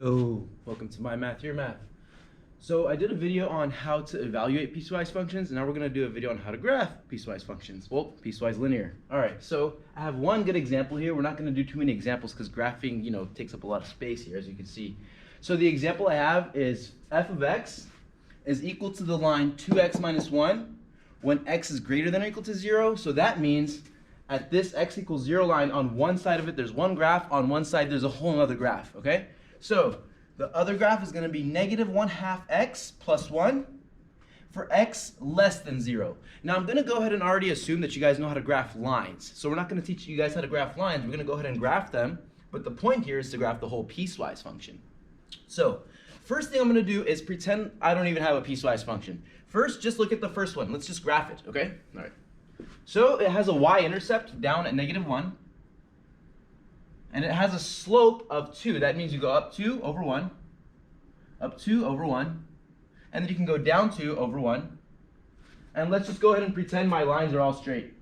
Oh, welcome to MyMathYourMath. So I did a video on how to evaluate piecewise functions, and now we're going to do a video on how to graph piecewise functions. Well, piecewise linear. All right, so I have one good example here. We're not going to do too many examples because graphing, takes up a lot of space here, as you can see. So the example I have is f of x is equal to the line 2x minus 1 when x is greater than or equal to 0. So that means at this x equals 0 line, on one side of it, there's one graph. On one side, there's a whole other graph, okay? So the other graph is going to be negative 1/2 x plus 1 for x less than 0. Now I'm going to go ahead and already assume that you guys know how to graph lines. So we're not going to teach you guys how to graph lines. We're going to go ahead and graph them. But the point here is to graph the whole piecewise function. So first thing I'm going to do is pretend I don't even have a piecewise function. First, just look at the first one. Let's just graph it, okay? All right. So it has a y-intercept down at negative 1. And it has a slope of 2. That means you go up 2 over 1, up 2 over 1, and then you can go down 2 over 1. And let's just go ahead and pretend my lines are all straight.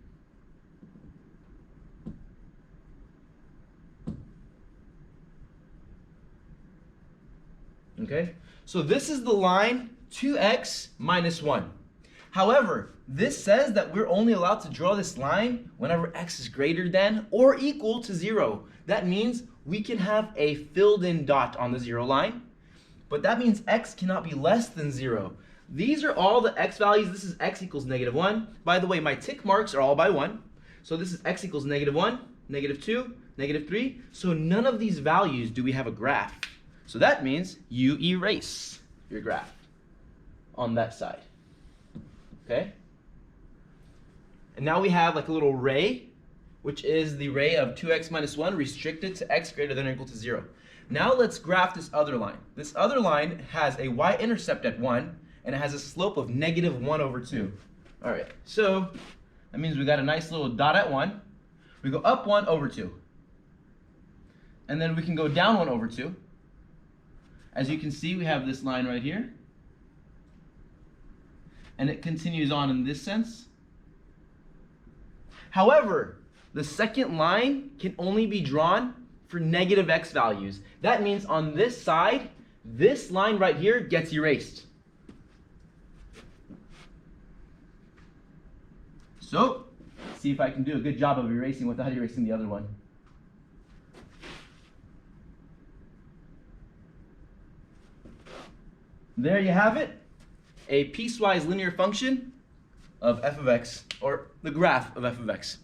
Okay? So this is the line 2x minus 1. However, this says that we're only allowed to draw this line whenever x is greater than or equal to 0. That means we can have a filled in dot on the 0 line, but that means x cannot be less than 0. These are all the x values. This is x equals negative 1. By the way, my tick marks are all by 1. So this is x equals negative 1, negative 2, negative 3. So none of these values do we have a graph. So that means you erase your graph on that side. Okay? And now we have like a little ray, which is the ray of 2x minus 1 restricted to x greater than or equal to 0. Now let's graph this other line. This other line has a y-intercept at 1, and it has a slope of negative 1 over 2. All right, so that means we got a nice little dot at 1. We go up 1 over 2. And then we can go down 1 over 2. As you can see, we have this line right here. And it continues on in this sense. However, the second line can only be drawn for negative x values. That means on this side, this line right here gets erased. So, let's see if I can do a good job of erasing without erasing the other one. There you have it. A piecewise linear function of f of x, or the graph of f of x.